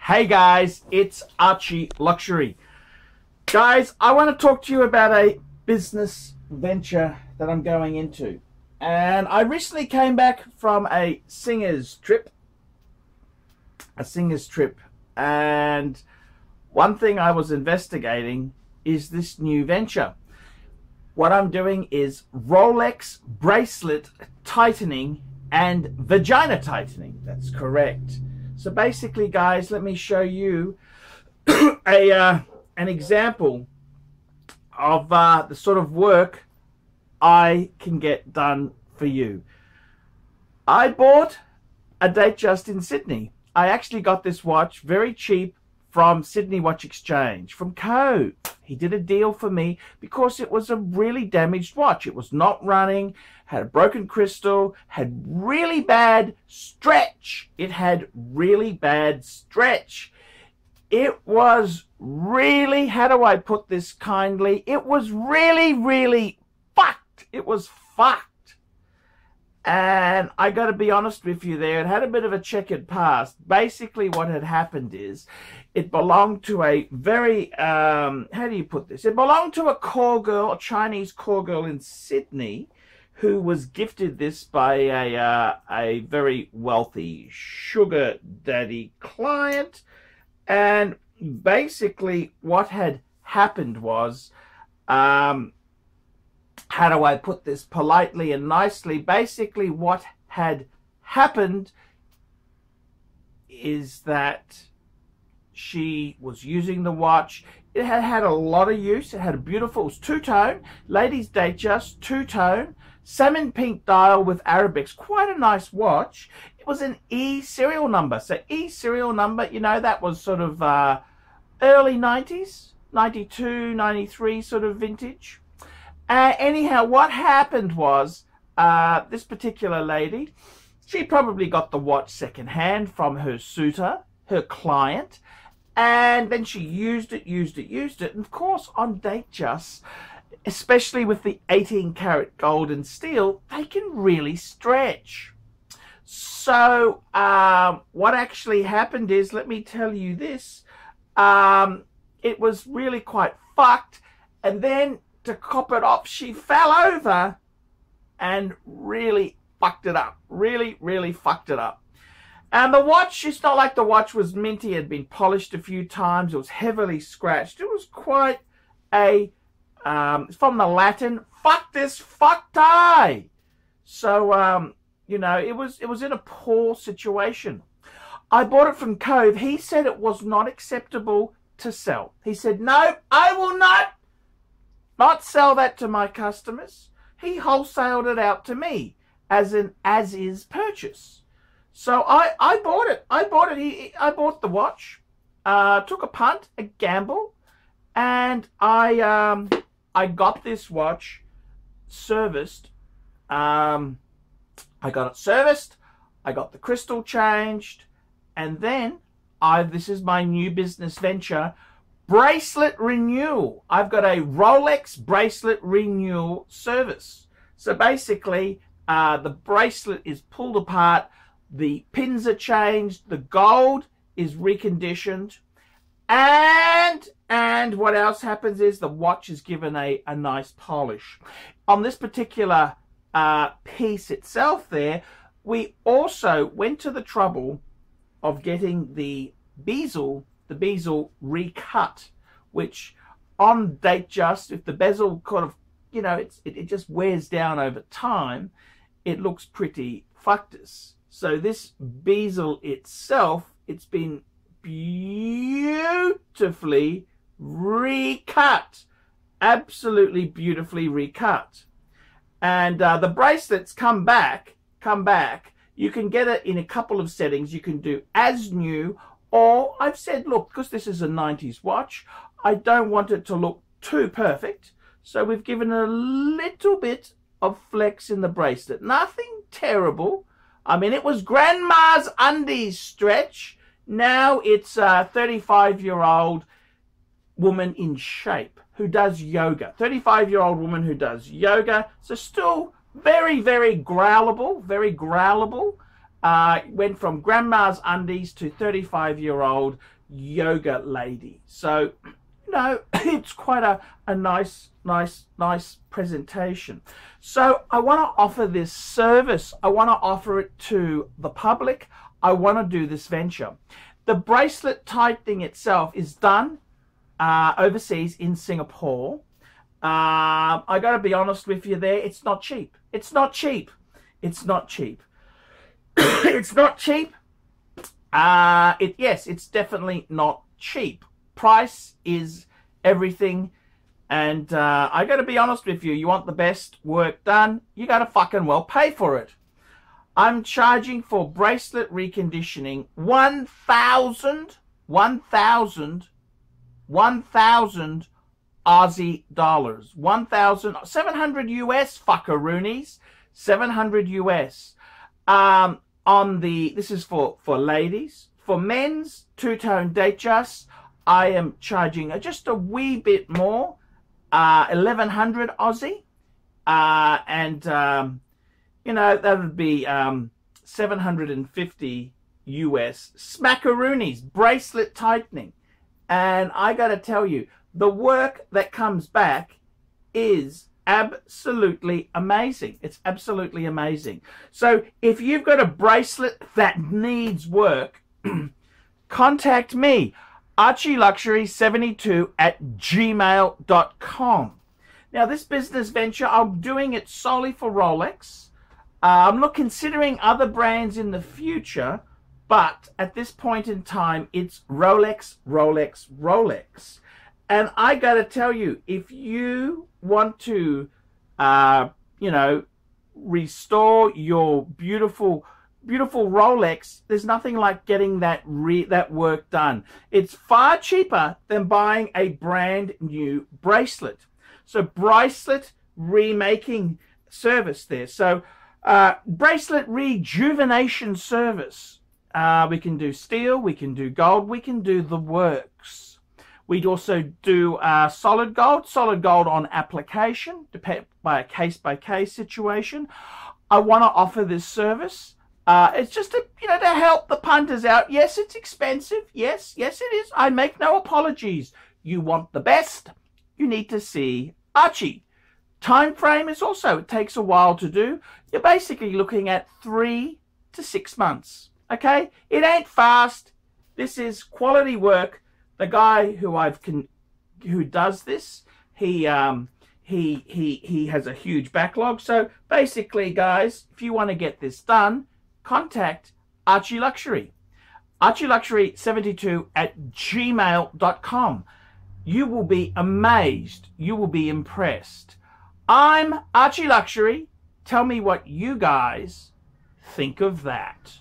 Hey guys, it's Archie Luxury. Guys, I want to talk to you about a business venture that I'm going into. And I recently came back from a singer's trip. And one thing I was investigating is this new venture. What I'm doing is Rolex bracelet tightening and vagina tightening. That's correct. So basically, guys, let me show you an example of the sort of work I can get done for you. I bought a Datejust in Sydney. I actually got this watch very cheap from Sydney Watch Exchange, from Cove. He did a deal for me because it was a really damaged watch. It was not running, had a broken crystal, had really bad stretch. It had really bad stretch. It was really, how do I put this kindly? It was really fucked. It was fucked. And I got to be honest with you there, it had a bit of a checkered past. Basically what had happened is it belonged to a very, how do you put this? It belonged to a call girl, a Chinese call girl in Sydney, who was gifted this by a very wealthy sugar daddy client. And basically what had happened was, how do I put this politely and nicely? Basically what had happened is that she was using the watch. It had had a lot of use. It had a beautiful, it was two-tone, ladies' Datejust, two-tone, salmon pink dial with Arabics. Quite a nice watch. It was an E serial number. So E serial number, you know, that was sort of early 90s, 92, 93 sort of vintage. Anyhow, what happened was this particular lady, she probably got the watch secondhand from her suitor, her client, and then she used it. And of course, on Datejust, especially with the 18-karat gold and steel, they can really stretch. So what actually happened is, let me tell you this, it was really quite fucked, and then to cop it off, she fell over and really fucked it up. Really fucked it up. And the watch, it's not like the watch was minty. It had been polished a few times. It was heavily scratched. It was quite a, from the Latin, fuck this, fuck die. So, you know, it was in a poor situation. I bought it from Cove. He said it was not acceptable to sell. He said, no, I will not sell that to my customers. He wholesaled it out to me as an as-is purchase. So I bought it. I bought the watch, took a punt, a gamble, and I got this watch serviced. I got it serviced. I got the crystal changed, and then this is my new business venture. Bracelet renewal. I've got a Rolex bracelet renewal service. So basically, the bracelet is pulled apart, the pins are changed, the gold is reconditioned, and what else happens is the watch is given a nice polish. On this particular piece itself there, we also went to the trouble of getting the bezel recut, which on Datejust, if the bezel kind of, you know, it just wears down over time, it looks pretty fuctus. So this bezel itself, it's been beautifully recut, absolutely beautifully recut. And the bracelets come back. You can get it in a couple of settings. You can do as new, or I've said, look, because this is a 90s watch, I don't want it to look too perfect. So we've given a little bit of flex in the bracelet. Nothing terrible. I mean, it was grandma's undies stretch. Now it's a 35-year-old woman in shape who does yoga. 35-year-old woman who does yoga. So still very growlable, Went from grandma's undies to 35-year-old yoga lady. So, you know, it's quite a nice presentation. So I want to offer this service. I want to offer it to the public. I want to do this venture. The bracelet tightening itself is done overseas in Singapore. I got to be honest with you there. It's not cheap. It's not cheap. It's not cheap. It's not cheap. Yes, it's definitely not cheap. Price is everything. And I got to be honest with you. You want the best work done, you got to fucking well pay for it. I'm charging for bracelet reconditioning 1,000 Aussie dollars. 1,700 US, fuckaroonies. 700 US. This is for ladies. For men's two-tone Datejust, I am charging just a wee bit more, 1,100 Aussie, you know, that would be 750 US. Smackaroonies, bracelet tightening. And I got to tell you, the work that comes back is absolutely amazing. It's absolutely amazing. So if you've got a bracelet that needs work, contact me, ArchieLuxury72@gmail.com. Now, this business venture, I'm doing it solely for Rolex. I'm not considering other brands in the future, but at this point in time, it's Rolex, Rolex, Rolex. And I got to tell you, if you want to, you know, restore your beautiful Rolex, there's nothing like getting that work done. It's far cheaper than buying a brand new bracelet. So bracelet remaking service there. So bracelet rejuvenation service. We can do steel, we can do gold, we can do the works. We'd also do solid gold on application, depending by a case-by-case situation. I want to offer this service. It's just to, you know, to help the punters out. Yes, it's expensive. Yes, it is. I make no apologies. You want the best, you need to see Archie. Time frame is also, it takes a while to do. You're basically looking at 3 to 6 months. Okay, it ain't fast. This is quality work. The guy who does this, he has a huge backlog. So basically, guys, if you want to get this done, contact ArchieLuxury. ArchieLuxury72@gmail.com. You will be amazed. You will be impressed. I'm ArchieLuxury. Tell me what you guys think of that.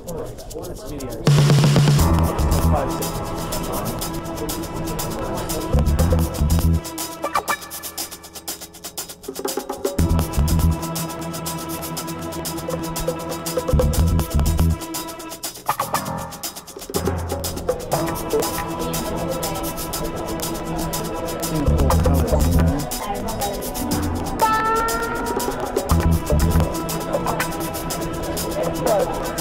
This video. 5 seconds. Colours, you know.